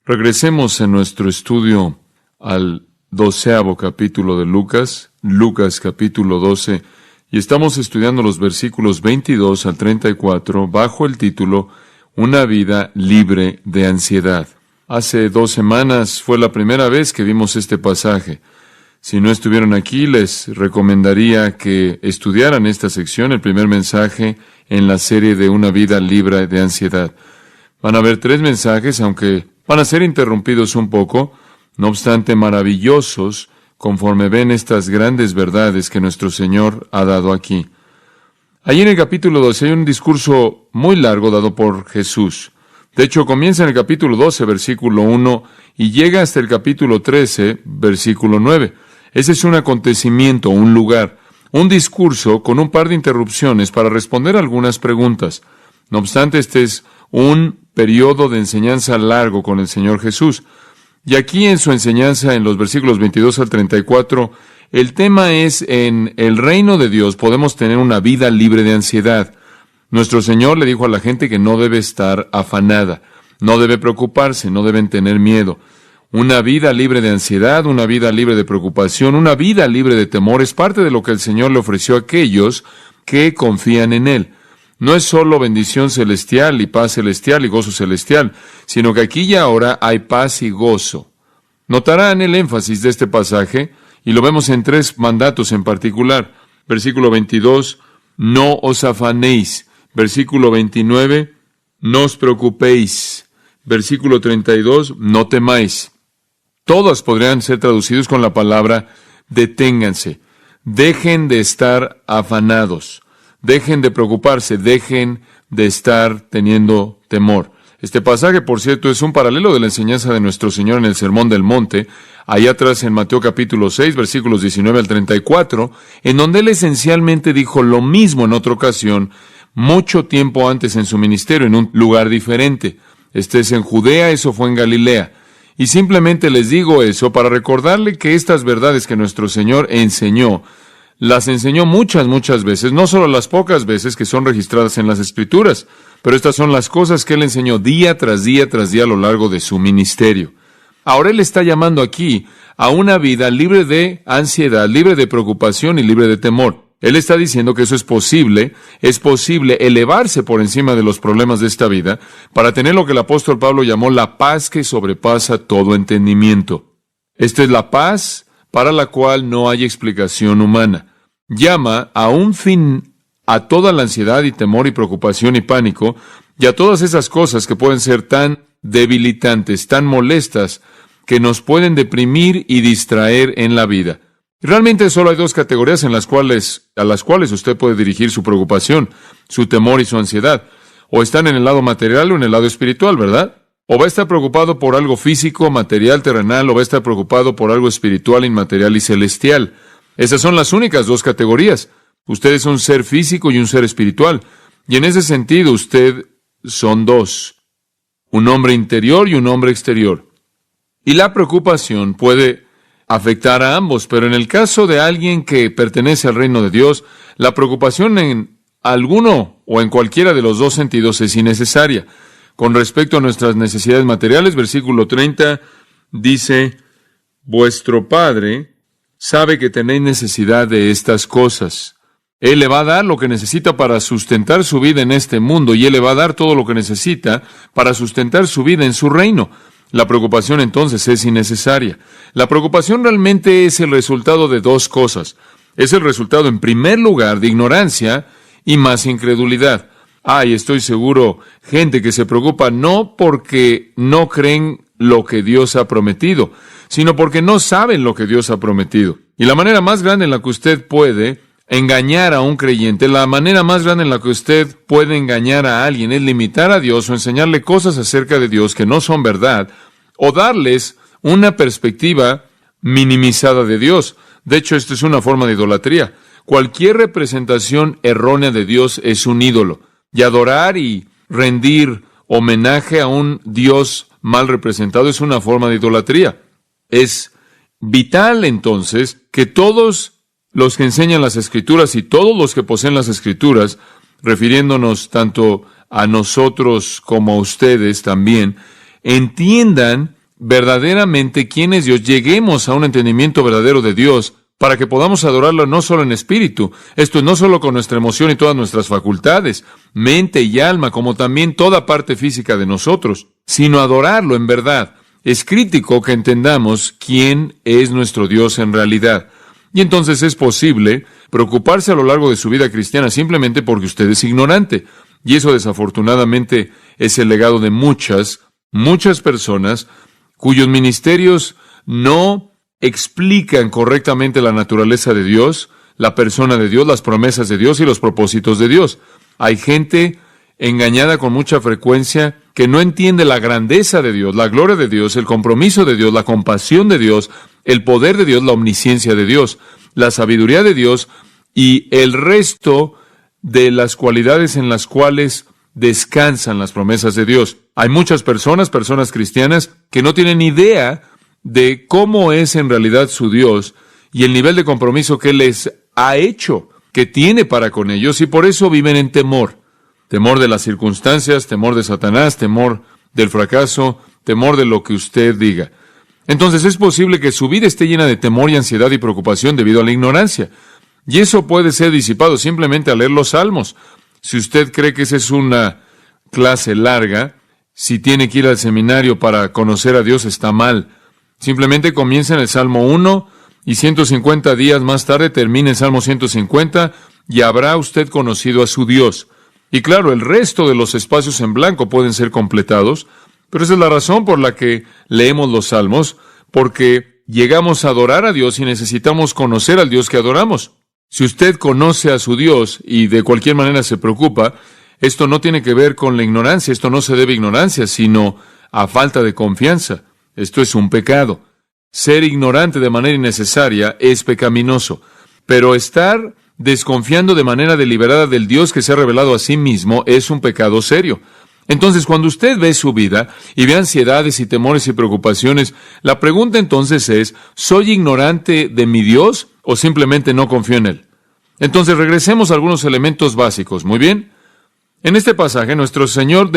Regresemos en nuestro estudio al 12º capítulo de Lucas, Lucas capítulo 12, y estamos estudiando los versículos 22 al 34 bajo el título Una vida libre de ansiedad. Hace 2 semanas fue la primera vez que vimos este pasaje. Si no estuvieron aquí, les recomendaría que estudiaran esta sección, el primer mensaje en la serie de Una vida libre de ansiedad. Van a haber 3 mensajes, aunque van a ser interrumpidos un poco, no obstante maravillosos, conforme ven estas grandes verdades que nuestro Señor ha dado aquí. Allí en el capítulo 12 hay un discurso muy largo dado por Jesús. De hecho, comienza en el capítulo 12, versículo 1, y llega hasta el capítulo 13, versículo 9. Ese es un acontecimiento, un lugar, un discurso con un par de interrupciones para responder algunas preguntas. No obstante, este es un periodo de enseñanza largo con el Señor Jesús. Y aquí en su enseñanza, en los versículos 22 al 34, el tema es: en el reino de Dios podemos tener una vida libre de ansiedad. Nuestro Señor le dijo a la gente que no debe estar afanada, no debe preocuparse, no deben tener miedo. Una vida libre de ansiedad, una vida libre de preocupación, una vida libre de temor es parte de lo que el Señor le ofreció a aquellos que confían en Él. No es solo bendición celestial y paz celestial y gozo celestial, sino que aquí y ahora hay paz y gozo. Notarán el énfasis de este pasaje, y lo vemos en 3 mandatos en particular. Versículo 22, no os afanéis. Versículo 29, no os preocupéis. Versículo 32, no temáis. Todas podrían ser traducidos con la palabra deténganse. Dejen de estar afanados. Dejen de preocuparse, dejen de estar teniendo temor. Este pasaje, por cierto, es un paralelo de la enseñanza de nuestro Señor en el Sermón del Monte, allá atrás en Mateo capítulo 6, versículos 19 al 34, en donde Él esencialmente dijo lo mismo en otra ocasión, mucho tiempo antes en su ministerio, en un lugar diferente. Este es en Judea, eso fue en Galilea. Y simplemente les digo eso para recordarle que estas verdades que nuestro Señor enseñó, las enseñó muchas veces, no solo las pocas veces que son registradas en las Escrituras, pero estas son las cosas que Él enseñó día tras día a lo largo de su ministerio. Ahora Él está llamando aquí a una vida libre de ansiedad, libre de preocupación y libre de temor. Él está diciendo que eso es posible elevarse por encima de los problemas de esta vida para tener lo que el apóstol Pablo llamó la paz que sobrepasa todo entendimiento. Esta es la paz para la cual no hay explicación humana. Llama a un fin a toda la ansiedad y temor y preocupación y pánico y a todas esas cosas que pueden ser tan debilitantes, tan molestas, que nos pueden deprimir y distraer en la vida. Realmente solo hay 2 categorías a las cuales usted puede dirigir su preocupación, su temor y su ansiedad. O están en el lado material o en el lado espiritual, ¿verdad? O va a estar preocupado por algo físico, material, terrenal, o va a estar preocupado por algo espiritual, inmaterial y celestial. Esas son las únicas 2 categorías. Usted es un ser físico y un ser espiritual. Y en ese sentido, usted son 2. Un hombre interior y un hombre exterior. Y la preocupación puede afectar a ambos, pero en el caso de alguien que pertenece al reino de Dios, la preocupación en alguno o en cualquiera de los 2 sentidos es innecesaria. Con respecto a nuestras necesidades materiales, versículo 30 dice: vuestro Padre sabe que tenéis necesidad de estas cosas. Él le va a dar lo que necesita para sustentar su vida en este mundo, y Él le va a dar todo lo que necesita para sustentar su vida en su reino. La preocupación entonces es innecesaria. La preocupación realmente es el resultado de 2 cosas. Es el resultado, en primer lugar, de ignorancia y más incredulidad. Y estoy seguro, gente que se preocupa no porque no creen lo que Dios ha prometido, sino porque no saben lo que Dios ha prometido. Y la manera más grande en la que usted puede engañar a un creyente, la manera más grande en la que usted puede engañar a alguien es limitar a Dios o enseñarle cosas acerca de Dios que no son verdad, o darles una perspectiva minimizada de Dios. De hecho, esto es una forma de idolatría. Cualquier representación errónea de Dios es un ídolo. Y adorar y rendir homenaje a un Dios mal representado es una forma de idolatría. Es vital, entonces, que todos los que enseñan las Escrituras y todos los que poseen las Escrituras, refiriéndonos tanto a nosotros como a ustedes también, entiendan verdaderamente quién es Dios, lleguemos a un entendimiento verdadero de Dios, para que podamos adorarlo no solo en espíritu, esto es no solo con nuestra emoción y todas nuestras facultades, mente y alma, como también toda parte física de nosotros, sino adorarlo en verdad. Es crítico que entendamos quién es nuestro Dios en realidad. Y entonces es posible preocuparse a lo largo de su vida cristiana simplemente porque usted es ignorante. Y eso desafortunadamente es el legado de muchas personas cuyos ministerios no explican correctamente la naturaleza de Dios, la persona de Dios, las promesas de Dios y los propósitos de Dios. Hay gente engañada con mucha frecuencia que no entiende la grandeza de Dios, la gloria de Dios, el compromiso de Dios, la compasión de Dios, el poder de Dios, la omnisciencia de Dios, la sabiduría de Dios y el resto de las cualidades en las cuales descansan las promesas de Dios. Hay muchas personas cristianas, que no tienen idea de cómo es en realidad su Dios y el nivel de compromiso que Él les ha hecho, que tiene para con ellos, y por eso viven en temor. Temor de las circunstancias, temor de Satanás, temor del fracaso, temor de lo que usted diga. Entonces es posible que su vida esté llena de temor y ansiedad y preocupación debido a la ignorancia. Y eso puede ser disipado simplemente al leer los Salmos. Si usted cree que esa es una clase larga, si tiene que ir al seminario para conocer a Dios, está mal. Simplemente comienza en el Salmo 1 y 150 días más tarde termina el Salmo 150 y habrá usted conocido a su Dios. Y claro, el resto de los espacios en blanco pueden ser completados, pero esa es la razón por la que leemos los Salmos, porque llegamos a adorar a Dios y necesitamos conocer al Dios que adoramos. Si usted conoce a su Dios y de cualquier manera se preocupa, esto no tiene que ver con la ignorancia, esto no se debe a ignorancia, sino a falta de confianza. Esto es un pecado. Ser ignorante de manera innecesaria es pecaminoso, pero estar desconfiando de manera deliberada del Dios que se ha revelado a sí mismo es un pecado serio. Entonces, cuando usted ve su vida y ve ansiedades y temores y preocupaciones, la pregunta entonces es, ¿soy ignorante de mi Dios o simplemente no confío en Él? Entonces, regresemos a algunos elementos básicos. Muy bien. En este pasaje, nuestro Señor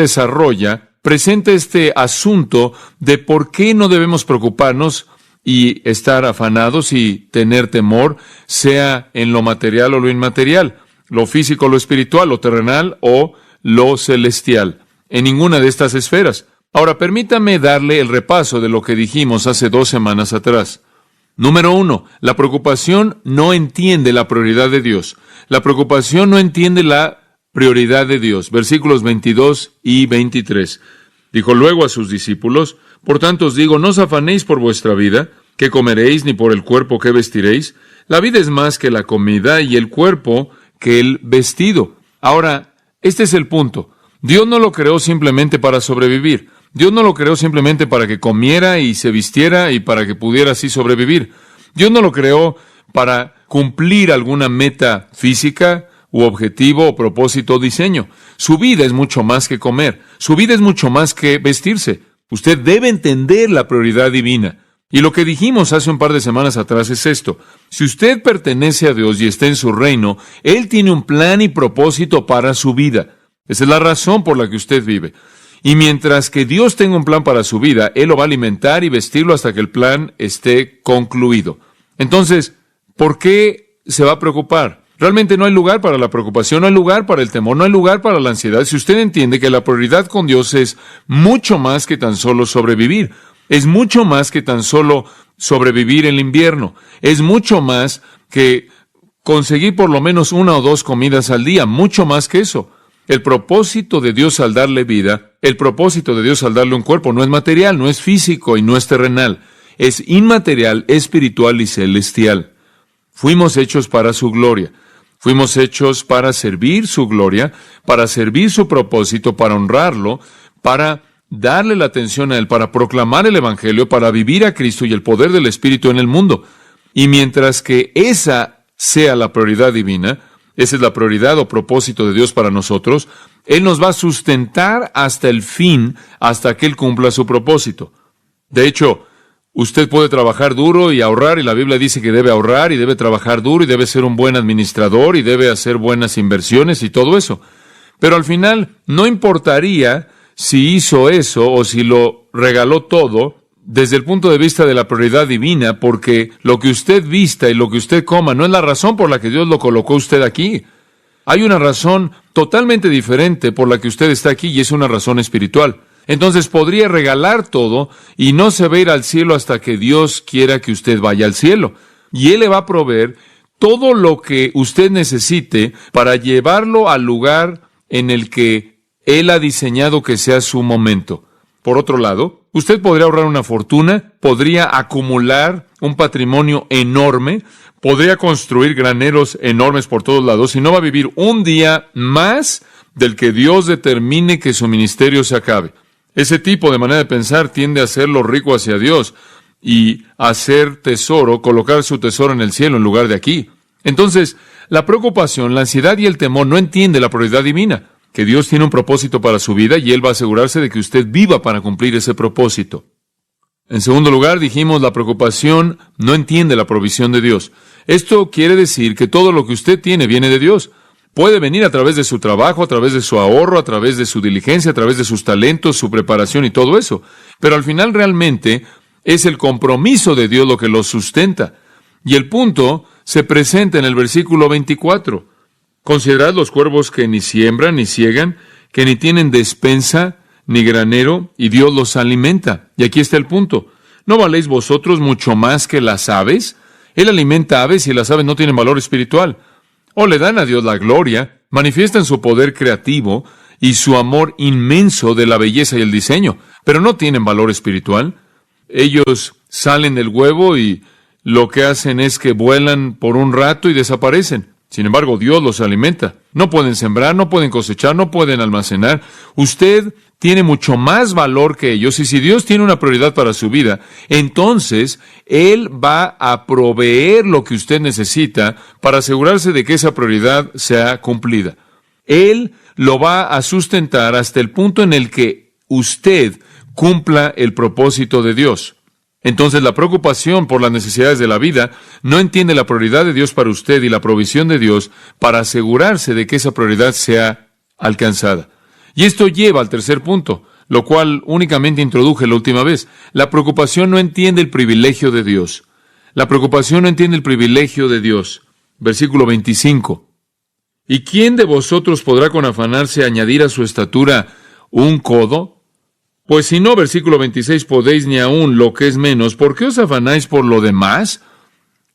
presenta este asunto de por qué no debemos preocuparnos y estar afanados y tener temor, sea en lo material o lo inmaterial, lo físico o lo espiritual, lo terrenal o lo celestial, en ninguna de estas esferas. Ahora, permítame darle el repaso de lo que dijimos hace 2 semanas atrás. Número 1, la preocupación no entiende la prioridad de Dios. La preocupación no entiende la prioridad de Dios. Versículos 22 y 23. Dijo luego a sus discípulos, por tanto os digo, no os afanéis por vuestra vida, qué comeréis, ni por el cuerpo qué vestiréis. La vida es más que la comida y el cuerpo que el vestido. Ahora, este es el punto. Dios no lo creó simplemente para sobrevivir. Dios no lo creó simplemente para que comiera y se vistiera y para que pudiera así sobrevivir. Dios no lo creó para cumplir alguna meta física u objetivo o propósito o diseño. Su vida es mucho más que comer. Su vida es mucho más que vestirse. Usted debe entender la prioridad divina. Y lo que dijimos hace un par de semanas atrás es esto. Si usted pertenece a Dios y está en su reino, Él tiene un plan y propósito para su vida. Esa es la razón por la que usted vive. Y mientras que Dios tenga un plan para su vida, Él lo va a alimentar y vestirlo hasta que el plan esté concluido. Entonces, ¿por qué se va a preocupar? Realmente no hay lugar para la preocupación, no hay lugar para el temor, no hay lugar para la ansiedad. Si usted entiende que la prioridad con Dios es mucho más que tan solo sobrevivir, es mucho más que tan solo sobrevivir en el invierno, es mucho más que conseguir por lo menos 1 o 2 comidas al día, mucho más que eso. El propósito de Dios al darle vida, el propósito de Dios al darle un cuerpo no es material, no es físico y no es terrenal, es inmaterial, espiritual y celestial. Fuimos hechos para su gloria. Fuimos hechos para servir su gloria, para servir su propósito, para honrarlo, para darle la atención a Él, para proclamar el Evangelio, para vivir a Cristo y el poder del Espíritu en el mundo. Y mientras que esa sea la prioridad divina, esa es la prioridad o propósito de Dios para nosotros, Él nos va a sustentar hasta el fin, hasta que Él cumpla su propósito. De hecho, usted puede trabajar duro y ahorrar, y la Biblia dice que debe ahorrar y debe trabajar duro y debe ser un buen administrador y debe hacer buenas inversiones y todo eso. Pero al final no importaría si hizo eso o si lo regaló todo desde el punto de vista de la prioridad divina, porque lo que usted vista y lo que usted coma no es la razón por la que Dios lo colocó usted aquí. Hay una razón totalmente diferente por la que usted está aquí, y es una razón espiritual. Entonces podría regalar todo y no se va a ir al cielo hasta que Dios quiera que usted vaya al cielo. Y Él le va a proveer todo lo que usted necesite para llevarlo al lugar en el que Él ha diseñado que sea su momento. Por otro lado, usted podría ahorrar una fortuna, podría acumular un patrimonio enorme, podría construir graneros enormes por todos lados y no va a vivir un día más del que Dios determine que su ministerio se acabe. Ese tipo de manera de pensar tiende a hacerlo rico hacia Dios y hacer tesoro, colocar su tesoro en el cielo en lugar de aquí. Entonces, la preocupación, la ansiedad y el temor no entiende la prioridad divina, que Dios tiene un propósito para su vida y Él va a asegurarse de que usted viva para cumplir ese propósito. En segundo lugar, dijimos, la preocupación no entiende la provisión de Dios. Esto quiere decir que todo lo que usted tiene viene de Dios. Puede venir a través de su trabajo, a través de su ahorro, a través de su diligencia, a través de sus talentos, su preparación y todo eso. Pero al final realmente es el compromiso de Dios lo que lo sustenta. Y el punto se presenta en el versículo 24. Considerad los cuervos que ni siembran ni siegan, que ni tienen despensa ni granero, y Dios los alimenta. Y aquí está el punto. ¿No valéis vosotros mucho más que las aves? Él alimenta aves y las aves no tienen valor espiritual. O le dan a Dios la gloria, manifiestan su poder creativo y su amor inmenso de la belleza y el diseño, pero no tienen valor espiritual. Ellos salen del huevo y lo que hacen es que vuelan por un rato y desaparecen. Sin embargo, Dios los alimenta. No pueden sembrar, no pueden cosechar, no pueden almacenar. Usted tiene mucho más valor que ellos, y si Dios tiene una prioridad para su vida, entonces Él va a proveer lo que usted necesita para asegurarse de que esa prioridad sea cumplida. Él lo va a sustentar hasta el punto en el que usted cumpla el propósito de Dios. Entonces la preocupación por las necesidades de la vida no entiende la prioridad de Dios para usted y la provisión de Dios para asegurarse de que esa prioridad sea alcanzada. Y esto lleva al tercer punto, lo cual únicamente introduje la última vez. La preocupación no entiende el privilegio de Dios. La preocupación no entiende el privilegio de Dios. Versículo 25. ¿Y quién de vosotros podrá con afanarse añadir a su estatura un codo? Pues si no, versículo 26, podéis ni aún lo que es menos, ¿por qué os afanáis por lo demás?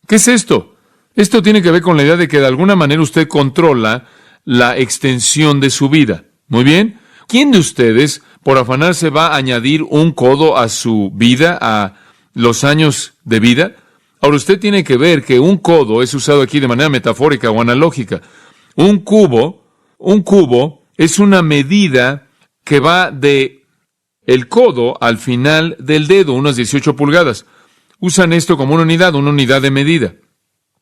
¿Qué es esto? Esto tiene que ver con la idea de que de alguna manera usted controla la extensión de su vida. Muy bien. ¿Quién de ustedes, por afanarse, va a añadir un codo a su vida, a los años de vida? Ahora, usted tiene que ver que un codo es usado aquí de manera metafórica o analógica. Un cubo es una medida que va de el codo al final del dedo, unas 18 pulgadas. Usan esto como una unidad de medida.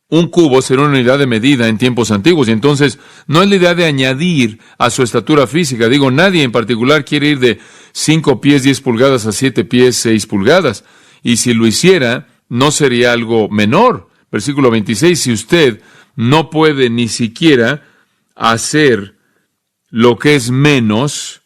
Un cubo será una unidad de medida en tiempos antiguos, y entonces no es la idea de añadir a su estatura física. Digo, nadie en particular quiere ir de 5 pies 10 pulgadas a 7 pies 6 pulgadas. Y si lo hiciera, no sería algo menor. Versículo 26, si usted no puede ni siquiera hacer lo que es menos,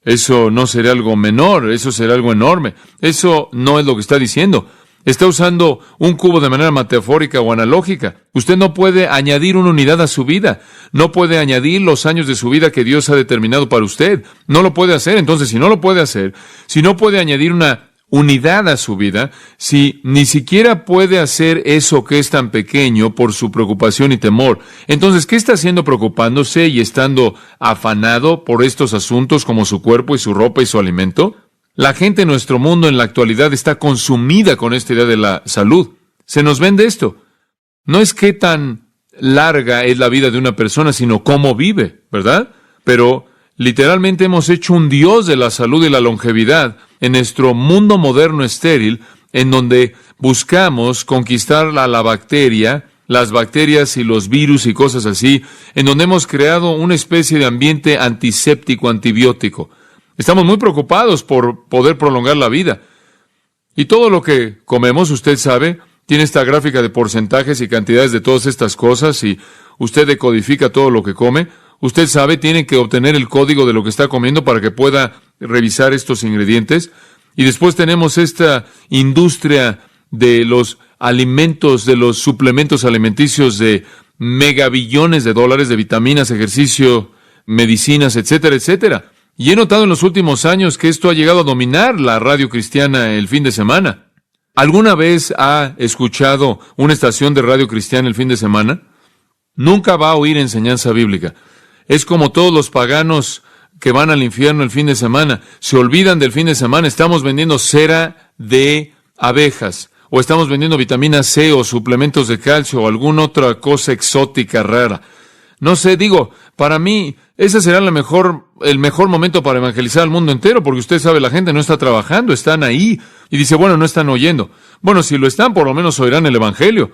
eso no sería algo menor, eso será algo enorme. Eso no es lo que está diciendo. Está usando un cubo de manera metafórica o analógica. Usted no puede añadir una unidad a su vida. No puede añadir los años de su vida que Dios ha determinado para usted. No lo puede hacer. Entonces, si no lo puede hacer, si no puede añadir una unidad a su vida, si ni siquiera puede hacer eso que es tan pequeño por su preocupación y temor, entonces, ¿qué está haciendo preocupándose y estando afanado por estos asuntos como su cuerpo y su ropa y su alimento? La gente en nuestro mundo en la actualidad está consumida con esta idea de la salud. Se nos vende esto. No es qué tan larga es la vida de una persona, sino cómo vive, ¿verdad? Pero literalmente hemos hecho un Dios de la salud y la longevidad en nuestro mundo moderno estéril, en donde buscamos conquistar a la bacteria, las bacterias y los virus y cosas así, en donde hemos creado una especie de ambiente antiséptico, antibiótico. Estamos muy preocupados por poder prolongar la vida. Y todo lo que comemos, usted sabe, tiene esta gráfica de porcentajes y cantidades de todas estas cosas, y usted decodifica todo lo que come. Usted sabe, tiene que obtener el código de lo que está comiendo para que pueda revisar estos ingredientes. Y después tenemos esta industria de los alimentos, de los suplementos alimenticios de megabillones de dólares, de vitaminas, ejercicio, medicinas, etcétera, etcétera. Y he notado en los últimos años que esto ha llegado a dominar la radio cristiana el fin de semana. ¿Alguna vez ha escuchado una estación de radio cristiana el fin de semana? Nunca va a oír enseñanza bíblica. Es como todos los paganos que van al infierno el fin de semana. Se olvidan del fin de semana. Estamos vendiendo cera de abejas, o estamos vendiendo vitamina C, o suplementos de calcio, o alguna otra cosa exótica rara. No sé, para mí, ese será el mejor momento para evangelizar al mundo entero, porque usted sabe, la gente no está trabajando, están ahí. Y dice, bueno, no están oyendo. Bueno, si lo están, por lo menos oirán el evangelio.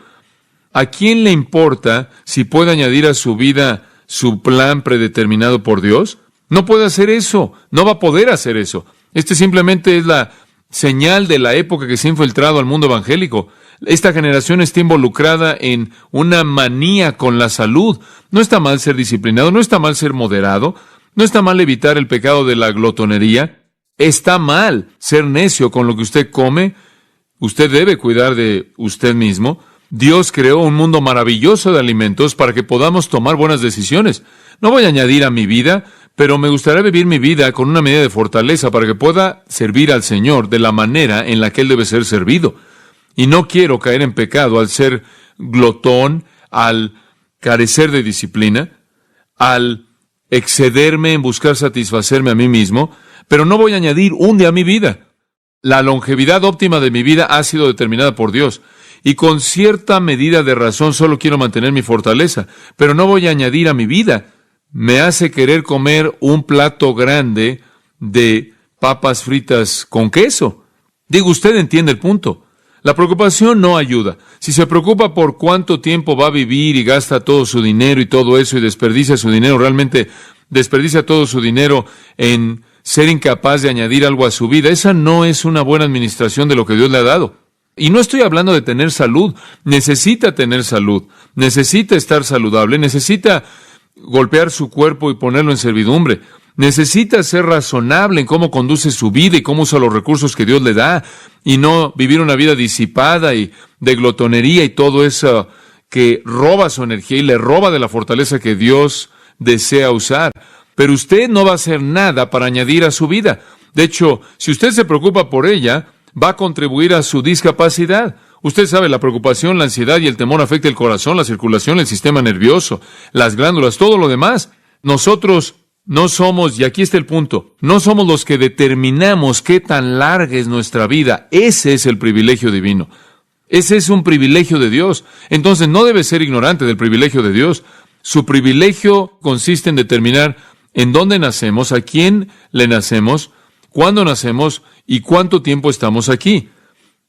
¿A quién le importa si puede añadir a su vida su plan predeterminado por Dios? No puede hacer eso, no va a poder hacer eso. Este simplemente es la señal de la época que se ha infiltrado al mundo evangélico. Esta generación está involucrada en una manía con la salud. No está mal ser disciplinado, no está mal ser moderado, no está mal evitar el pecado de la glotonería. Está mal ser necio con lo que usted come. Usted debe cuidar de usted mismo. Dios creó un mundo maravilloso de alimentos para que podamos tomar buenas decisiones. No voy a añadir a mi vida, pero me gustaría vivir mi vida con una medida de fortaleza para que pueda servir al Señor de la manera en la que Él debe ser servido. Y no quiero caer en pecado al ser glotón, al carecer de disciplina, al excederme en buscar satisfacerme a mí mismo, pero no voy a añadir un día a mi vida. La longevidad óptima de mi vida ha sido determinada por Dios, y con cierta medida de razón solo quiero mantener mi fortaleza, pero no voy a añadir a mi vida. Me hace querer comer un plato grande de papas fritas con queso. Usted entiende el punto. La preocupación no ayuda. Si se preocupa por cuánto tiempo va a vivir y gasta todo su dinero y todo eso y desperdicia su dinero, realmente desperdicia todo su dinero en ser incapaz de añadir algo a su vida, esa no es una buena administración de lo que Dios le ha dado. Y no estoy hablando de tener salud. Necesita tener salud. Necesita estar saludable. Necesita golpear su cuerpo y ponerlo en servidumbre. Necesita ser razonable en cómo conduce su vida y cómo usa los recursos que Dios le da, y no vivir una vida disipada y de glotonería y todo eso que roba su energía y le roba de la fortaleza que Dios desea usar. Pero usted no va a hacer nada para añadir a su vida. De hecho, si usted se preocupa por ella, va a contribuir a su discapacidad. Usted sabe, la preocupación, la ansiedad y el temor afecta el corazón, la circulación, el sistema nervioso, las glándulas, todo lo demás. Nosotros no somos, y aquí está el punto, no somos los que determinamos qué tan larga es nuestra vida. Ese es el privilegio divino. Ese es un privilegio de Dios. Entonces no debe ser ignorante del privilegio de Dios. Su privilegio consiste en determinar en dónde nacemos, a quién le nacemos, cuándo nacemos y cuánto tiempo estamos aquí.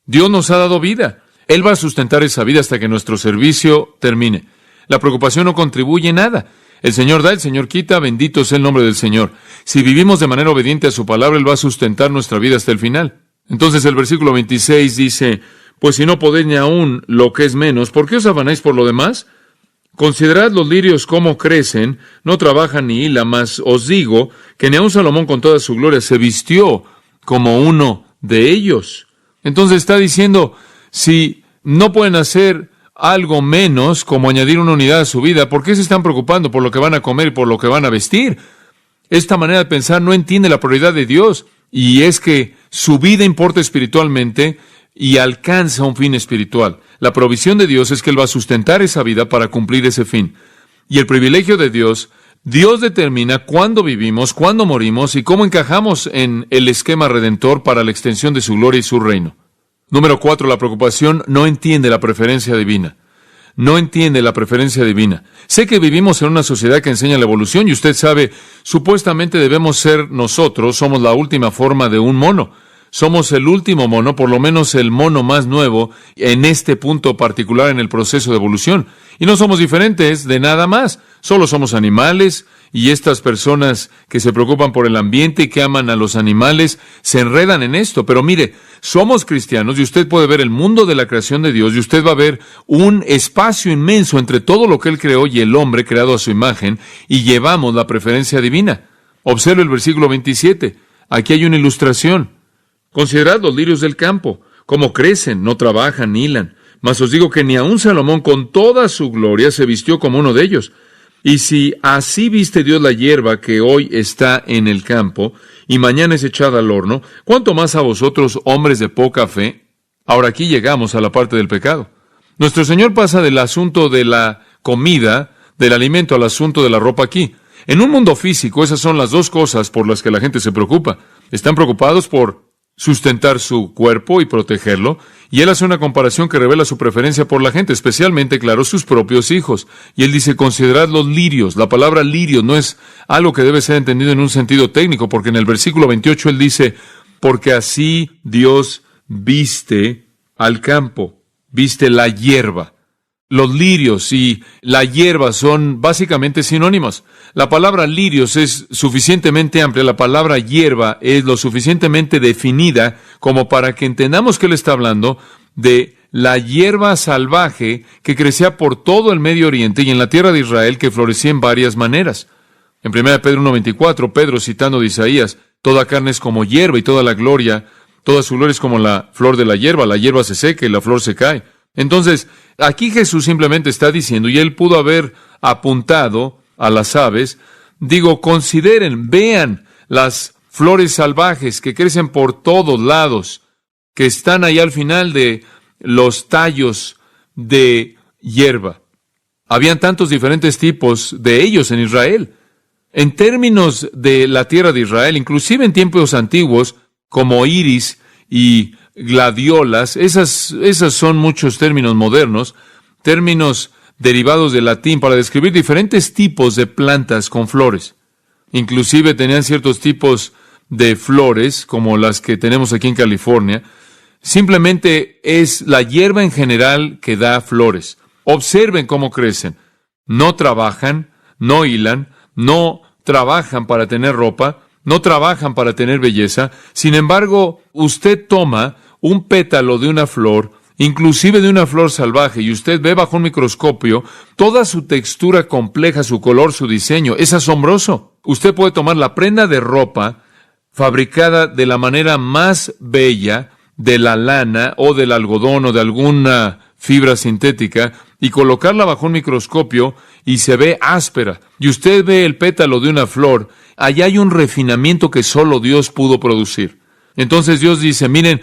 Dios nos ha dado vida. Él va a sustentar esa vida hasta que nuestro servicio termine. La preocupación no contribuye en nada. El Señor da, el Señor quita, bendito sea el nombre del Señor. Si vivimos de manera obediente a su palabra, Él va a sustentar nuestra vida hasta el final. Entonces el versículo 26 dice, pues si no podéis ni aún lo que es menos, ¿por qué os afanáis por lo demás? Considerad los lirios cómo crecen, no trabajan ni hilan, mas os digo que ni aun Salomón con toda su gloria se vistió como uno de ellos. Entonces está diciendo, si no pueden hacer algo menos como añadir una unidad a su vida, ¿por qué se están preocupando por lo que van a comer y por lo que van a vestir? Esta manera de pensar no entiende la prioridad de Dios, y es que su vida importa espiritualmente y alcanza un fin espiritual. La provisión de Dios es que Él va a sustentar esa vida para cumplir ese fin. Y el privilegio de Dios, Dios determina cuándo vivimos, cuándo morimos y cómo encajamos en el esquema redentor para la extensión de su gloria y su reino. Número 4, la preocupación no entiende la preferencia divina. No entiende la preferencia divina. Sé que vivimos en una sociedad que enseña la evolución y usted sabe, supuestamente debemos ser nosotros, somos la última forma de un mono. Somos el último mono, por lo menos el mono más nuevo en este punto particular en el proceso de evolución. Y no somos diferentes de nada más. Solo somos animales, y estas personas que se preocupan por el ambiente y que aman a los animales se enredan en esto. Pero mire, somos cristianos y usted puede ver el mundo de la creación de Dios y usted va a ver un espacio inmenso entre todo lo que Él creó y el hombre creado a su imagen, y llevamos la preferencia divina. Observe el versículo 27. Aquí hay una ilustración. Considerad los lirios del campo, cómo crecen, no trabajan ni hilan. Mas os digo que ni aun Salomón con toda su gloria se vistió como uno de ellos. Y si así viste Dios la hierba que hoy está en el campo y mañana es echada al horno, ¿cuánto más a vosotros, hombres de poca fe? Ahora aquí llegamos a la parte del pecado. Nuestro Señor pasa del asunto de la comida, del alimento, al asunto de la ropa aquí. En un mundo físico, esas son las dos cosas por las que la gente se preocupa. Están preocupados por sustentar su cuerpo y protegerlo, y él hace una comparación que revela su preferencia por la gente, especialmente, claro, sus propios hijos. Y él dice, considerad los lirios. La palabra lirio no es algo que debe ser entendido en un sentido técnico, porque en el versículo 28 él dice, porque así Dios viste al campo, viste la hierba. Los lirios y la hierba son básicamente sinónimos. La palabra lirios es suficientemente amplia, la palabra hierba es lo suficientemente definida como para que entendamos que él está hablando de la hierba salvaje que crecía por todo el Medio Oriente y en la tierra de Israel, que florecía en varias maneras. En 1 Pedro 1:24, Pedro citando de Isaías, toda carne es como hierba y toda la gloria, toda su gloria es como la flor de la hierba se seca y la flor se cae. Entonces, aquí Jesús simplemente está diciendo, y él pudo haber apuntado a las aves, consideren, vean las flores salvajes que crecen por todos lados, que están ahí al final de los tallos de hierba. Habían tantos diferentes tipos de ellos en Israel. En términos de la tierra de Israel, inclusive en tiempos antiguos, como iris y gladiolas, esas son muchos términos modernos, términos derivados del latín para describir diferentes tipos de plantas con flores. Inclusive tenían ciertos tipos de flores, como las que tenemos aquí en California. Simplemente es la hierba en general que da flores. Observen cómo crecen. No trabajan, no hilan, no trabajan para tener ropa, no trabajan para tener belleza. Sin embargo, usted toma un pétalo de una flor, inclusive de una flor salvaje, y usted ve bajo un microscopio toda su textura compleja, su color, su diseño. Es asombroso. Usted puede tomar la prenda de ropa fabricada de la manera más bella, de la lana o del algodón o de alguna fibra sintética, y colocarla bajo un microscopio y se ve áspera. Y usted ve el pétalo de una flor. Allá hay un refinamiento que solo Dios pudo producir. Entonces Dios dice, miren,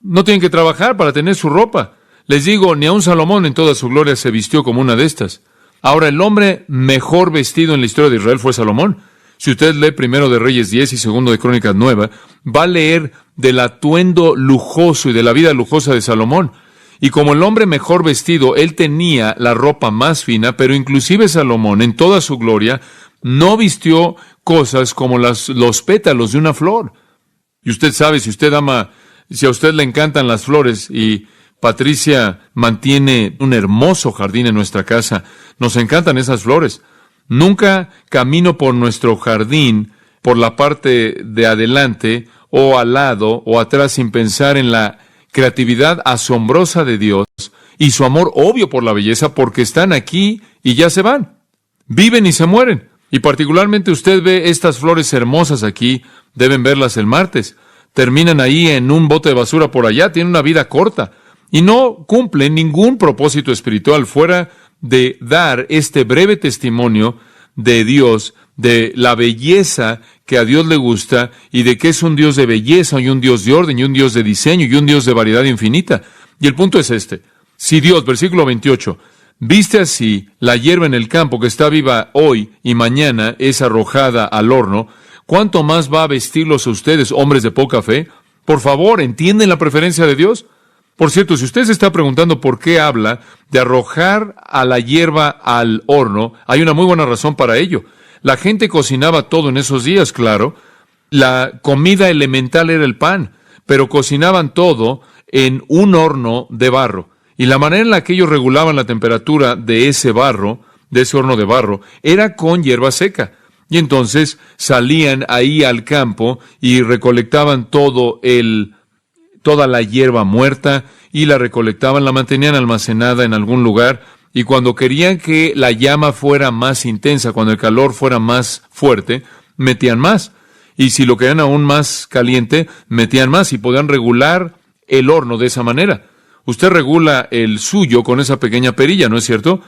no tienen que trabajar para tener su ropa. Les digo, ni aun Salomón en toda su gloria se vistió como una de estas. Ahora, el hombre mejor vestido en la historia de Israel fue Salomón. Si usted lee 1 de Reyes 10 y 2 de Crónicas 9, va a leer del atuendo lujoso y de la vida lujosa de Salomón. Y como el hombre mejor vestido, él tenía la ropa más fina, pero inclusive Salomón, en toda su gloria, no vistió cosas como los pétalos de una flor. Y usted sabe, si a usted le encantan las flores, y Patricia mantiene un hermoso jardín en nuestra casa, nos encantan esas flores. Nunca camino por nuestro jardín, por la parte de adelante, o al lado, o atrás, sin pensar en la creatividad asombrosa de Dios y su amor obvio por la belleza, porque están aquí y ya se van. Viven y se mueren. Y particularmente usted ve estas flores hermosas aquí, deben verlas el martes. Terminan ahí en un bote de basura por allá, tienen una vida corta y no cumplen ningún propósito espiritual fuera de dar este breve testimonio de Dios, de la belleza que a Dios le gusta y de que es un Dios de belleza y un Dios de orden y un Dios de diseño y un Dios de variedad infinita. Y el punto es este. Si Dios, versículo 28, viste así la hierba en el campo que está viva hoy y mañana es arrojada al horno, ¿cuánto más va a vestirlos a ustedes, hombres de poca fe? Por favor, ¿entienden la preferencia de Dios? Por cierto, si usted se está preguntando por qué habla de arrojar a la hierba al horno, hay una muy buena razón para ello. La gente cocinaba todo en esos días, claro. La comida elemental era el pan, pero cocinaban todo en un horno de barro. Y la manera en la que ellos regulaban la temperatura de ese barro, de ese horno de barro, era con hierba seca. Y entonces salían ahí al campo y recolectaban toda la hierba muerta y la recolectaban, la mantenían almacenada en algún lugar, y cuando querían que la llama fuera más intensa, cuando el calor fuera más fuerte, metían más. Y si lo querían aún más caliente, metían más y podían regular el horno de esa manera. Usted regula el suyo con esa pequeña perilla, ¿no es cierto?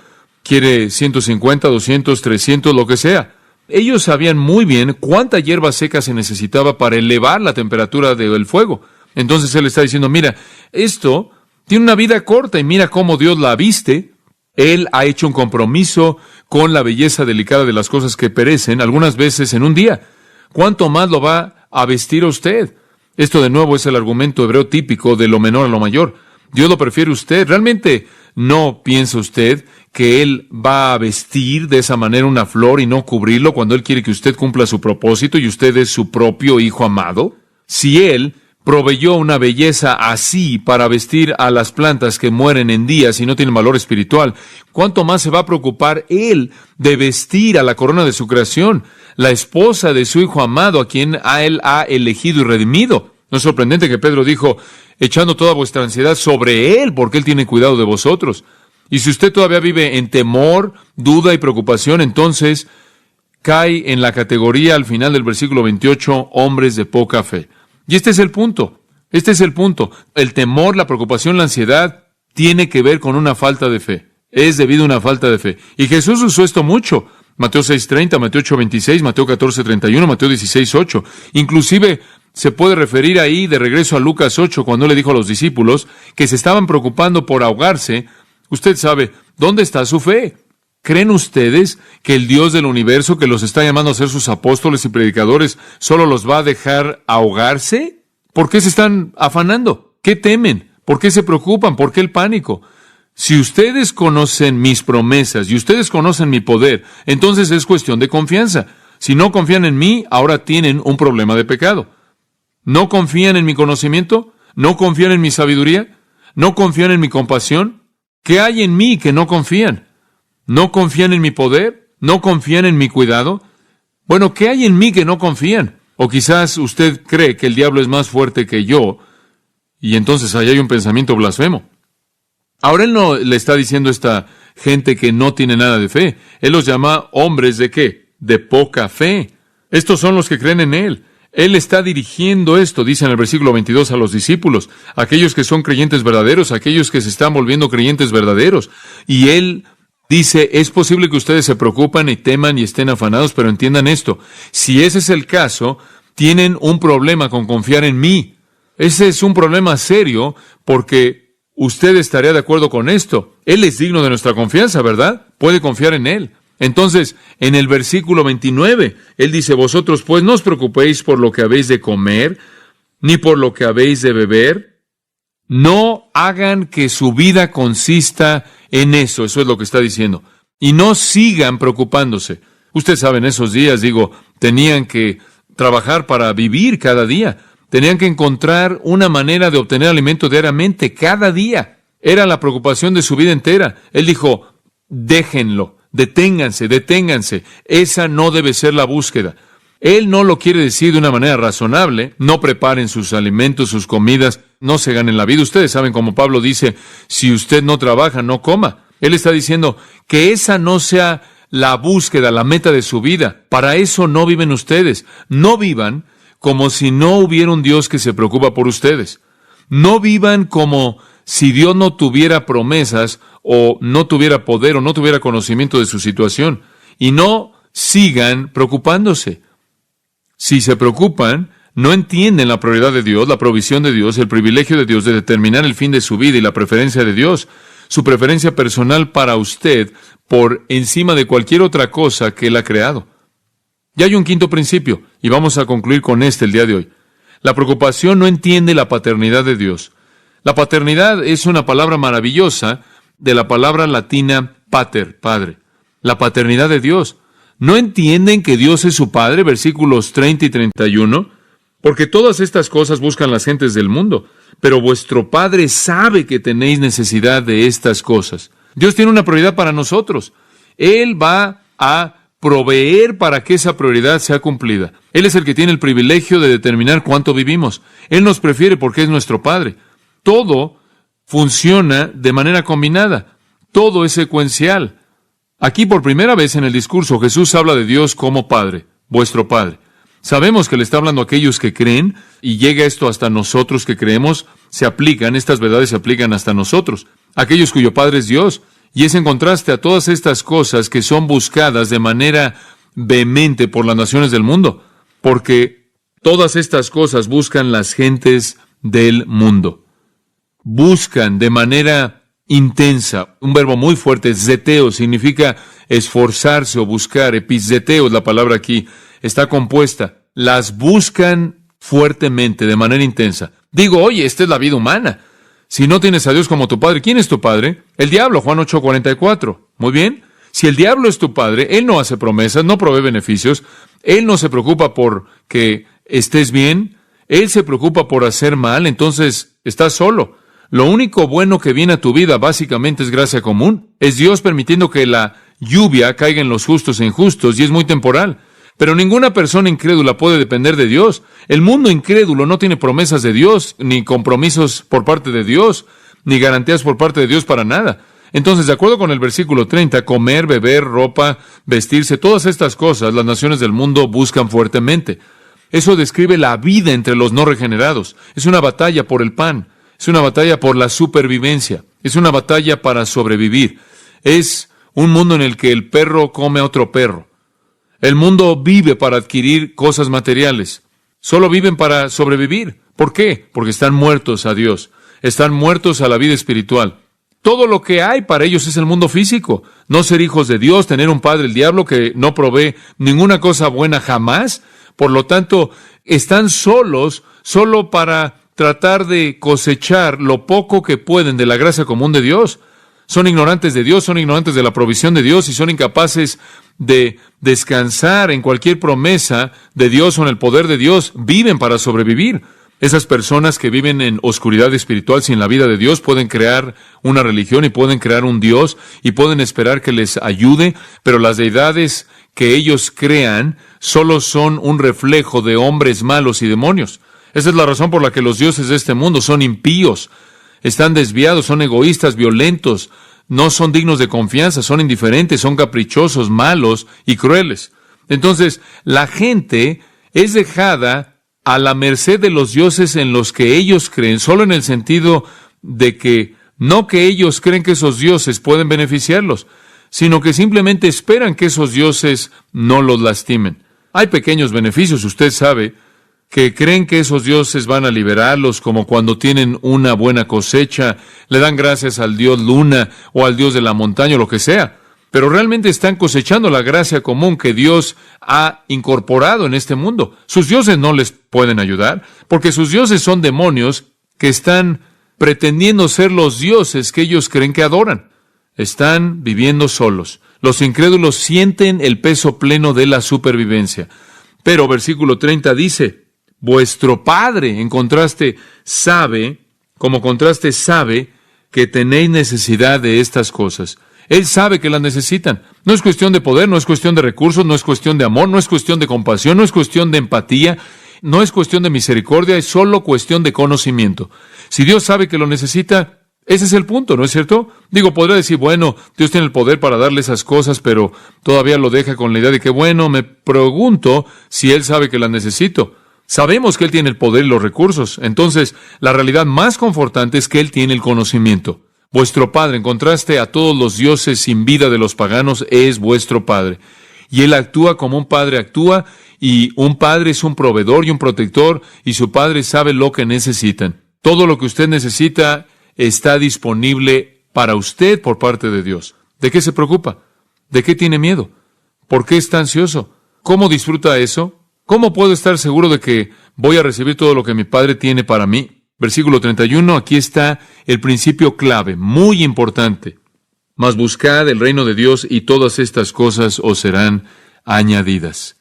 Quiere 150, 200, 300, lo que sea. Ellos sabían muy bien cuánta hierba seca se necesitaba para elevar la temperatura del fuego. Entonces él está diciendo, mira, esto tiene una vida corta y mira cómo Dios la viste. Él ha hecho un compromiso con la belleza delicada de las cosas que perecen, algunas veces en un día. ¿Cuánto más lo va a vestir a usted? Esto de nuevo es el argumento hebreo típico de lo menor a lo mayor. Dios lo prefiere a usted. ¿Realmente no piensa usted que Él va a vestir de esa manera una flor y no cubrirlo cuando Él quiere que usted cumpla su propósito y usted es su propio hijo amado? Si Él proveyó una belleza así para vestir a las plantas que mueren en días y no tienen valor espiritual, ¿cuánto más se va a preocupar Él de vestir a la corona de su creación, la esposa de su hijo amado, a quien Él ha elegido y redimido? No es sorprendente que Pedro dijo, echando toda vuestra ansiedad sobre Él, porque Él tiene cuidado de vosotros. Y si usted todavía vive en temor, duda y preocupación, entonces cae en la categoría al final del versículo 28, hombres de poca fe. Y este es el punto. Este es el punto. El temor, la preocupación, la ansiedad tiene que ver con una falta de fe. Es debido a una falta de fe. Y Jesús usó esto mucho. Mateo 6:30, Mateo 8:26, Mateo 14:31, Mateo 16:8. Inclusive se puede referir ahí de regreso a Lucas 8, cuando le dijo a los discípulos que se estaban preocupando por ahogarse. Usted sabe, ¿dónde está su fe? ¿Creen ustedes que el Dios del universo, que los está llamando a ser sus apóstoles y predicadores, solo los va a dejar ahogarse? ¿Por qué se están afanando? ¿Qué temen? ¿Por qué se preocupan? ¿Por qué el pánico? Si ustedes conocen mis promesas y ustedes conocen mi poder, entonces es cuestión de confianza. Si no confían en mí, ahora tienen un problema de pecado. ¿No confían en mi conocimiento? ¿No confían en mi sabiduría? ¿No confían en mi compasión? ¿Qué hay en mí que no confían? ¿No confían en mi poder? ¿No confían en mi cuidado? Bueno, ¿qué hay en mí que no confían? O quizás usted cree que el diablo es más fuerte que yo, y entonces ahí hay un pensamiento blasfemo. Ahora él no le está diciendo a esta gente que no tiene nada de fe. Él los llama hombres de ¿qué? De poca fe. Estos son los que creen en él. Él está dirigiendo esto, dice en el versículo 22, a los discípulos, aquellos que son creyentes verdaderos, aquellos que se están volviendo creyentes verdaderos. Y él dice, es posible que ustedes se preocupan y teman y estén afanados, pero entiendan esto. Si ese es el caso, tienen un problema con confiar en mí. Ese es un problema serio porque usted estaría de acuerdo con esto. Él es digno de nuestra confianza, ¿verdad? Puede confiar en él. Entonces, en el versículo 29, él dice, vosotros pues no os preocupéis por lo que habéis de comer, ni por lo que habéis de beber. No hagan que su vida consista en eso. Eso es lo que está diciendo. Y no sigan preocupándose. Usted sabe, en esos días, tenían que trabajar para vivir cada día. Tenían que encontrar una manera de obtener alimento diariamente, cada día. Era la preocupación de su vida entera. Él dijo, déjenlo. Deténganse. Esa no debe ser la búsqueda. Él no lo quiere decir de una manera razonable. No preparen sus alimentos, sus comidas, no se ganen la vida. Ustedes saben, como Pablo dice, si usted no trabaja, no coma. Él está diciendo que esa no sea la búsqueda, la meta de su vida. Para eso no viven ustedes. No vivan como si no hubiera un Dios que se preocupa por ustedes. No vivan como si Dios no tuviera promesas o no tuviera poder o no tuviera conocimiento de su situación. Y no sigan preocupándose. Si se preocupan, no entienden la prioridad de Dios, la provisión de Dios, el privilegio de Dios de determinar el fin de su vida y la preferencia de Dios, su preferencia personal para usted por encima de cualquier otra cosa que Él ha creado. Y hay un quinto principio, y vamos a concluir con este el día de hoy. La preocupación no entiende la paternidad de Dios. La paternidad es una palabra maravillosa de la palabra latina pater, padre. La paternidad de Dios. ¿No entienden que Dios es su Padre? Versículos 30 y 31. Porque todas estas cosas buscan las gentes del mundo, pero vuestro Padre sabe que tenéis necesidad de estas cosas. Dios tiene una prioridad para nosotros. Él va a proveer para que esa prioridad sea cumplida. Él es el que tiene el privilegio de determinar cuánto vivimos. Él nos prefiere porque es nuestro Padre. Todo funciona de manera combinada. Todo es secuencial. Aquí por primera vez en el discurso Jesús habla de Dios como Padre, vuestro Padre. Sabemos que le está hablando a aquellos que creen, y llega esto hasta nosotros que creemos. Estas verdades se aplican hasta nosotros, aquellos cuyo Padre es Dios. Y es en contraste a todas estas cosas que son buscadas de manera vehemente por las naciones del mundo, porque todas estas cosas buscan las gentes del mundo. Buscan de manera intensa, un verbo muy fuerte, zeteo, significa esforzarse o buscar. Epizeteo es la palabra aquí, está compuesta. Las buscan fuertemente, de manera intensa. Digo, oye, esta es la vida humana. Si no tienes a Dios como tu padre, ¿quién es tu padre? El diablo, Juan 8:44. Muy bien. Si el diablo es tu padre, él no hace promesas, no provee beneficios, él no se preocupa por que estés bien, él se preocupa por hacer mal, entonces estás solo. Lo único bueno que viene a tu vida básicamente es gracia común. Es Dios permitiendo que la lluvia caiga en los justos e injustos, y es muy temporal. Pero ninguna persona incrédula puede depender de Dios. El mundo incrédulo no tiene promesas de Dios, ni compromisos por parte de Dios, ni garantías por parte de Dios para nada. Entonces, de acuerdo con el versículo 30, comer, beber, ropa, vestirse, todas estas cosas, las naciones del mundo buscan fuertemente. Eso describe la vida entre los no regenerados. Es una batalla por el pan. Es una batalla por la supervivencia. Es una batalla para sobrevivir. Es un mundo en el que el perro come a otro perro. El mundo vive para adquirir cosas materiales. Solo viven para sobrevivir. ¿Por qué? Porque están muertos a Dios. Están muertos a la vida espiritual. Todo lo que hay para ellos es el mundo físico. No ser hijos de Dios, tener un padre, el diablo, que no provee ninguna cosa buena jamás. Por lo tanto, están solos, solo para tratar de cosechar lo poco que pueden de la gracia común de Dios. Son ignorantes de Dios, son ignorantes de la provisión de Dios y son incapaces de descansar en cualquier promesa de Dios o en el poder de Dios. Viven para sobrevivir. Esas personas que viven en oscuridad espiritual sin la vida de Dios pueden crear una religión y pueden crear un Dios y pueden esperar que les ayude, pero las deidades que ellos crean solo son un reflejo de hombres malos y demonios. Esa es la razón por la que los dioses de este mundo son impíos, están desviados, son egoístas, violentos, no son dignos de confianza, son indiferentes, son caprichosos, malos y crueles. Entonces, la gente es dejada a la merced de los dioses en los que ellos creen, solo en el sentido de que no que ellos creen que esos dioses pueden beneficiarlos, sino que simplemente esperan que esos dioses no los lastimen. Hay pequeños beneficios, usted sabe, que creen que esos dioses van a liberarlos, como cuando tienen una buena cosecha, le dan gracias al dios Luna o al dios de la montaña o lo que sea, pero realmente están cosechando la gracia común que Dios ha incorporado en este mundo. Sus dioses no les pueden ayudar, porque sus dioses son demonios que están pretendiendo ser los dioses que ellos creen que adoran. Están viviendo solos. Los incrédulos sienten el peso pleno de la supervivencia. Pero versículo 30 dice, vuestro Padre, en contraste, sabe que tenéis necesidad de estas cosas. Él sabe que las necesitan. No es cuestión de poder, no es cuestión de recursos, no es cuestión de amor, no es cuestión de compasión, no es cuestión de empatía, no es cuestión de misericordia, es solo cuestión de conocimiento. Si Dios sabe que lo necesita, ese es el punto, ¿no es cierto? Digo, podría decir, bueno, Dios tiene el poder para darle esas cosas, pero todavía lo deja con la idea de que, bueno, me pregunto si Él sabe que las necesito. Sabemos que Él tiene el poder y los recursos. Entonces, la realidad más confortante es que Él tiene el conocimiento. Vuestro Padre, en contraste a todos los dioses sin vida de los paganos, es vuestro Padre. Y Él actúa como un padre actúa, y un padre es un proveedor y un protector, y su Padre sabe lo que necesitan. Todo lo que usted necesita está disponible para usted por parte de Dios. ¿De qué se preocupa? ¿De qué tiene miedo? ¿Por qué está ansioso? ¿Cómo disfruta eso? ¿Cómo puedo estar seguro de que voy a recibir todo lo que mi Padre tiene para mí? Versículo 31, aquí está el principio clave, muy importante. Mas buscad el reino de Dios y todas estas cosas os serán añadidas.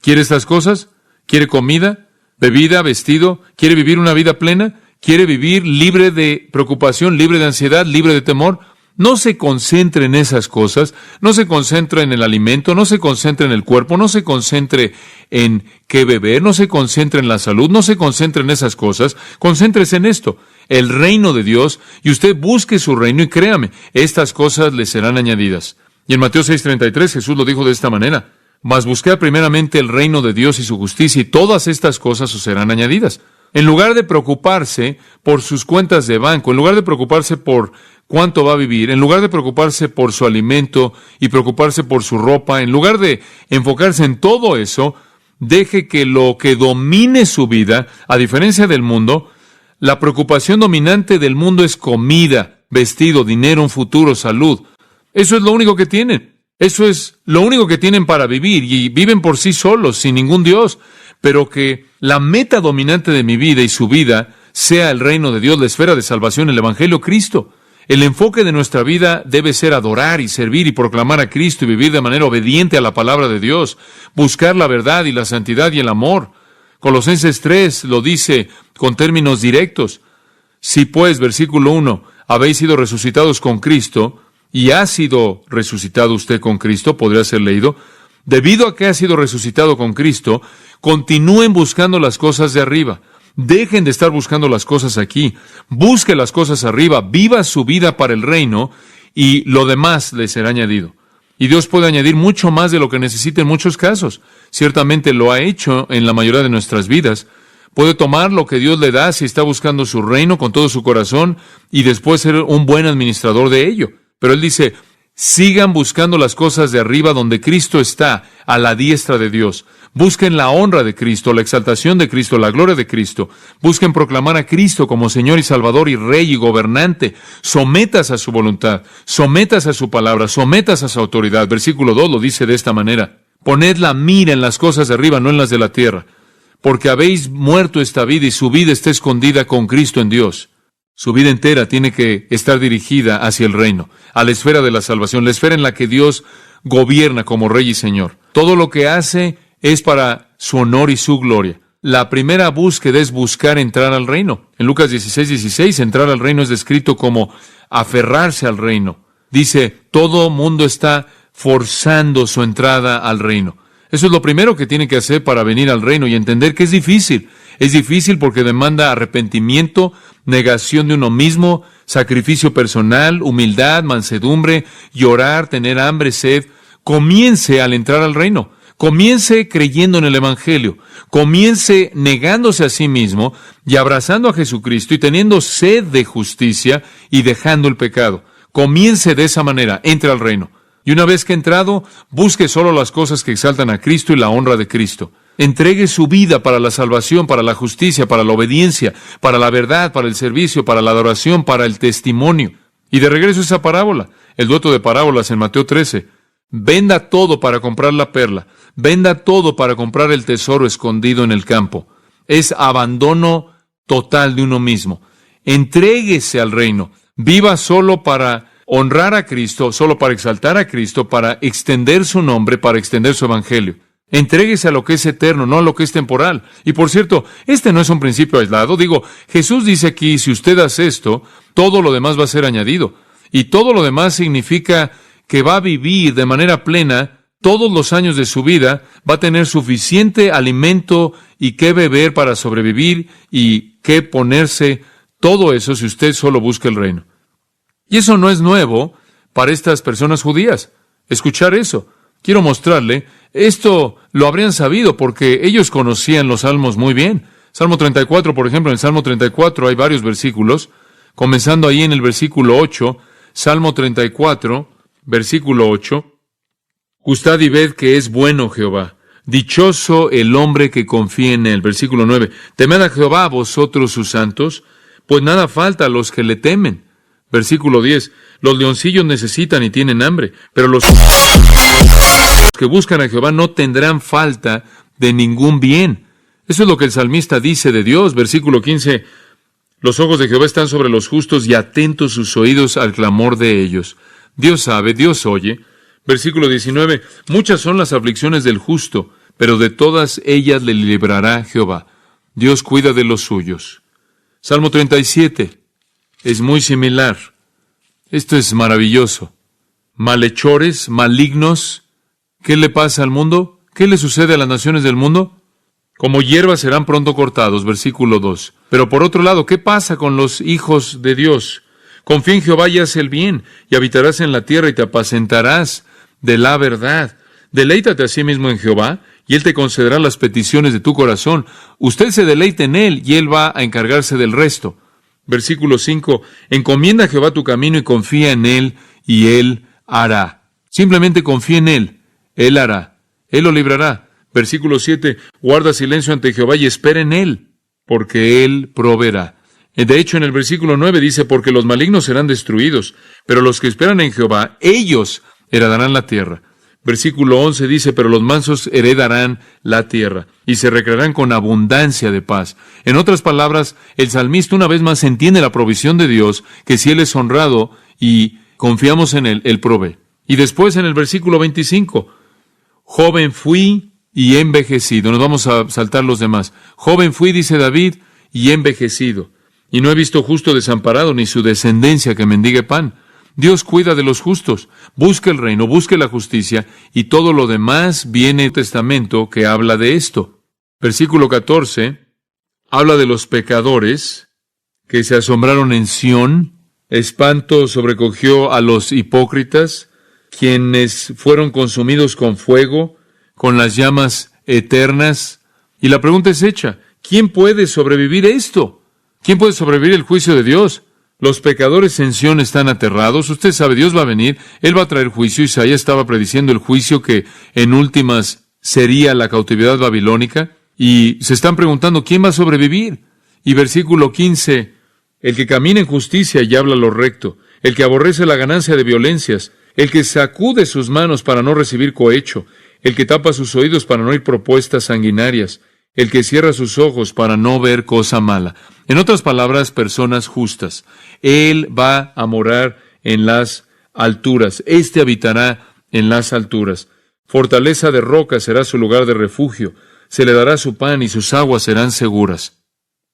¿Quiere estas cosas? ¿Quiere comida, bebida, vestido? ¿Quiere vivir una vida plena? ¿Quiere vivir libre de preocupación, libre de ansiedad, libre de temor? No se concentre en esas cosas, no se concentre en el alimento, no se concentre en el cuerpo, no se concentre en qué beber, no se concentre en la salud, no se concentre en esas cosas, concéntrese en esto, el reino de Dios, y usted busque su reino y créame, estas cosas le serán añadidas. Y en Mateo 6:33 Jesús lo dijo de esta manera, Mas buscad primeramente el reino de Dios y su justicia, y todas estas cosas os serán añadidas. En lugar de preocuparse por sus cuentas de banco, en lugar de preocuparse por cuánto va a vivir, en lugar de preocuparse por su alimento y preocuparse por su ropa, en lugar de enfocarse en todo eso, deje que lo que domine su vida, a diferencia del mundo, la preocupación dominante del mundo es comida, vestido, dinero, un futuro, salud. Eso es lo único que tienen. Eso es lo único que tienen para vivir, y viven por sí solos, sin ningún Dios. Pero que la meta dominante de mi vida y su vida sea el reino de Dios, la esfera de salvación, el Evangelio, Cristo. El enfoque de nuestra vida debe ser adorar y servir y proclamar a Cristo y vivir de manera obediente a la palabra de Dios, buscar la verdad y la santidad y el amor. Colosenses 3 lo dice con términos directos. Si pues, versículo 1, habéis sido resucitados con Cristo, y ha sido resucitado usted con Cristo, podría ser leído, debido a que ha sido resucitado con Cristo, continúen buscando las cosas de arriba. Dejen de estar buscando las cosas aquí. Busque las cosas arriba, viva su vida para el reino, y lo demás le será añadido. Y Dios puede añadir mucho más de lo que necesite en muchos casos. Ciertamente lo ha hecho en la mayoría de nuestras vidas. Puede tomar lo que Dios le da si está buscando su reino con todo su corazón y después ser un buen administrador de ello. Pero Él dice, sigan buscando las cosas de arriba donde Cristo está, a la diestra de Dios. Busquen la honra de Cristo, la exaltación de Cristo, la gloria de Cristo. Busquen proclamar a Cristo como Señor y Salvador y Rey y gobernante. Sometas a su voluntad, sometas a su palabra, sometas a su autoridad. Versículo 2 lo dice de esta manera. Poned la mira en las cosas de arriba, no en las de la tierra, porque habéis muerto esta vida y su vida está escondida con Cristo en Dios. Su vida entera tiene que estar dirigida hacia el reino, a la esfera de la salvación, la esfera en la que Dios gobierna como Rey y Señor. Todo lo que hace es para su honor y su gloria. La primera búsqueda es buscar entrar al reino. En Lucas 16:16, entrar al reino es descrito como aferrarse al reino. Dice, todo mundo está forzando su entrada al reino. Eso es lo primero que tiene que hacer para venir al reino y entender que es difícil. Es difícil porque demanda arrepentimiento, negación de uno mismo, sacrificio personal, humildad, mansedumbre, llorar, tener hambre, sed. Comience al entrar al reino. Comience creyendo en el Evangelio. Comience negándose a sí mismo y abrazando a Jesucristo y teniendo sed de justicia y dejando el pecado. Comience de esa manera, entre al reino. Y una vez que ha entrado, busque solo las cosas que exaltan a Cristo y la honra de Cristo. Entregue su vida para la salvación, para la justicia, para la obediencia, para la verdad, para el servicio, para la adoración, para el testimonio. Y de regreso a esa parábola, el dueto de parábolas en Mateo 13. Venda todo para comprar la perla. Venda todo para comprar el tesoro escondido en el campo. Es abandono total de uno mismo. Entréguese al reino. Viva solo para honrar a Cristo, solo para exaltar a Cristo, para extender su nombre, para extender su evangelio. Entréguese a lo que es eterno, no a lo que es temporal. Y por cierto, este no es un principio aislado. Jesús dice aquí, si usted hace esto, todo lo demás va a ser añadido. Y todo lo demás significa que va a vivir de manera plena todos los años de su vida, va a tener suficiente alimento y qué beber para sobrevivir y qué ponerse, todo eso si usted solo busca el reino. Y eso no es nuevo para estas personas judías. Escuchar eso. Quiero mostrarle, esto lo habrían sabido porque ellos conocían los salmos muy bien. Salmo 34, por ejemplo, en el Salmo 34 hay varios versículos, comenzando ahí en el versículo 8, Salmo 34, versículo 8. Gustad y ved que es bueno Jehová. Dichoso el hombre que confía en él. Versículo 9. Temed a Jehová vosotros sus santos, pues nada falta a los que le temen. Versículo 10. Los leoncillos necesitan y tienen hambre, pero los que buscan a Jehová no tendrán falta de ningún bien. Eso es lo que el salmista dice de Dios. Versículo 15. Los ojos de Jehová están sobre los justos y atentos sus oídos al clamor de ellos. Dios sabe, Dios oye. Versículo 19. Muchas son las aflicciones del justo, pero de todas ellas le librará Jehová. Dios cuida de los suyos. Salmo 37. Es muy similar. Esto es maravilloso. Malhechores, malignos. ¿Qué le pasa al mundo? ¿Qué le sucede a las naciones del mundo? Como hierba serán pronto cortados. Versículo 2. Pero por otro lado, ¿qué pasa con los hijos de Dios? Confía en Jehová y haz el bien, y habitarás en la tierra y te apacentarás de la verdad. Deleítate a sí mismo en Jehová, y Él te concederá las peticiones de tu corazón. Usted se deleite en Él, y Él va a encargarse del resto. Versículo 5, encomienda a Jehová tu camino y confía en Él, y Él hará. Simplemente confía en Él hará, Él lo librará. Versículo 7, guarda silencio ante Jehová y espera en Él, porque Él proveerá. De hecho, en el versículo 9 dice, porque los malignos serán destruidos, pero los que esperan en Jehová, ellos heredarán la tierra. Versículo 11 dice, pero los mansos heredarán la tierra y se recrearán con abundancia de paz. En otras palabras, el salmista una vez más entiende la provisión de Dios, que si Él es honrado y confiamos en Él, Él provee. Y después en el versículo 25, joven fui y he envejecido. Nos vamos a saltar los demás. Joven fui, dice David, y he envejecido. Y no he visto justo desamparado, ni su descendencia que mendigue pan. Dios cuida de los justos. Busque el reino, busque la justicia, y todo lo demás viene el testamento que habla de esto. Versículo 14, habla de los pecadores que se asombraron en Sión. Espanto sobrecogió a los hipócritas, quienes fueron consumidos con fuego, con las llamas eternas. Y la pregunta es hecha, ¿quién puede sobrevivir esto? ¿Quién puede sobrevivir el juicio de Dios? Los pecadores en Sión están aterrados. Usted sabe, Dios va a venir, Él va a traer juicio. Isaías estaba prediciendo el juicio que en últimas sería la cautividad babilónica. Y se están preguntando, ¿quién va a sobrevivir? Y versículo 15, el que camina en justicia y habla lo recto, el que aborrece la ganancia de violencias, el que sacude sus manos para no recibir cohecho, el que tapa sus oídos para no oír propuestas sanguinarias, el que cierra sus ojos para no ver cosa mala. En otras palabras, personas justas. Él va a morar en las alturas. Éste habitará en las alturas. Fortaleza de roca será su lugar de refugio. Se le dará su pan y sus aguas serán seguras.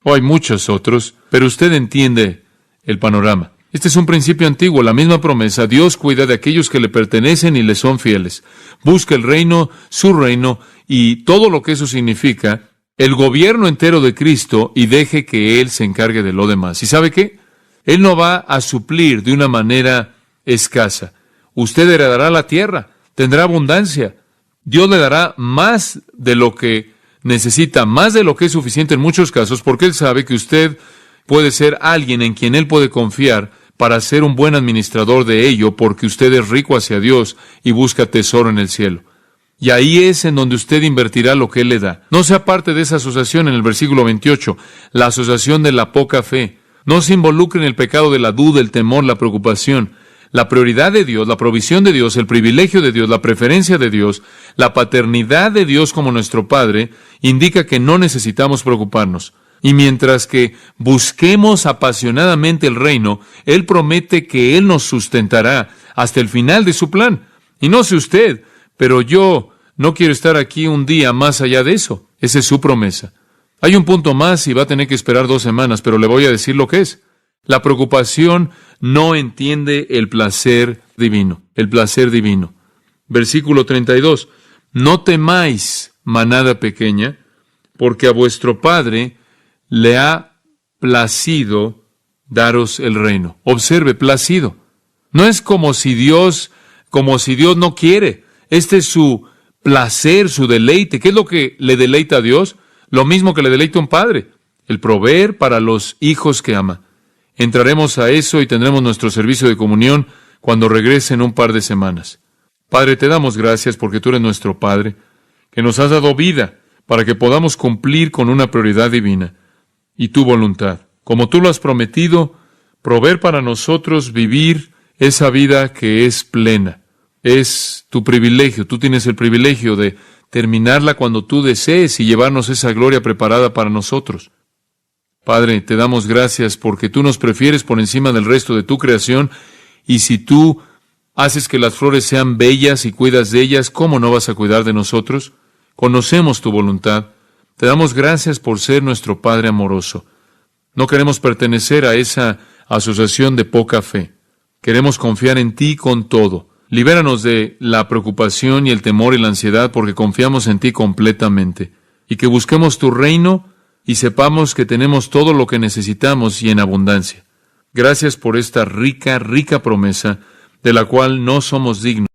Hay muchos otros, pero usted entiende el panorama. Este es un principio antiguo, la misma promesa. Dios cuida de aquellos que le pertenecen y le son fieles. Busca el reino, su reino, y todo lo que eso significa, el gobierno entero de Cristo, y deje que Él se encargue de lo demás. ¿Y sabe qué? Él no va a suplir de una manera escasa. Usted heredará la tierra, tendrá abundancia. Dios le dará más de lo que necesita, más de lo que es suficiente en muchos casos, porque Él sabe que usted puede ser alguien en quien Él puede confiar para ser un buen administrador de ello, porque usted es rico hacia Dios y busca tesoro en el cielo. Y ahí es en donde usted invertirá lo que Él le da. No sea parte de esa asociación en el versículo 28, la asociación de la poca fe. No se involucre en el pecado de la duda, el temor, la preocupación. La prioridad de Dios, la provisión de Dios, el privilegio de Dios, la preferencia de Dios, la paternidad de Dios como nuestro Padre, indica que no necesitamos preocuparnos. Y mientras que busquemos apasionadamente el reino, Él promete que Él nos sustentará hasta el final de su plan. Y no sé usted, pero yo no quiero estar aquí un día más allá de eso. Esa es su promesa. Hay un punto más y va a tener que esperar 2 semanas, pero le voy a decir lo que es. La preocupación no entiende el placer divino. El placer divino. Versículo 32. No temáis, manada pequeña, porque a vuestro Padre le ha placido daros el reino. Observe, placido. No es como si Dios no quiere. Este es su placer, su deleite. ¿Qué es lo que le deleita a Dios? Lo mismo que le deleita a un padre, el proveer para los hijos que ama. Entraremos a eso y tendremos nuestro servicio de comunión cuando regrese en un par de semanas. Padre, te damos gracias porque tú eres nuestro Padre, que nos has dado vida para que podamos cumplir con una prioridad divina y tu voluntad. Como tú lo has prometido, proveer para nosotros, vivir esa vida que es plena. Es tu privilegio, tú tienes el privilegio de terminarla cuando tú desees y llevarnos esa gloria preparada para nosotros. Padre, te damos gracias porque tú nos prefieres por encima del resto de tu creación, y si tú haces que las flores sean bellas y cuidas de ellas, ¿cómo no vas a cuidar de nosotros? Conocemos tu voluntad. Te damos gracias por ser nuestro Padre amoroso. No queremos pertenecer a esa asociación de poca fe. Queremos confiar en ti con todo. Libéranos de la preocupación y el temor y la ansiedad porque confiamos en ti completamente. Y que busquemos tu reino y sepamos que tenemos todo lo que necesitamos y en abundancia. Gracias por esta rica, rica promesa de la cual no somos dignos.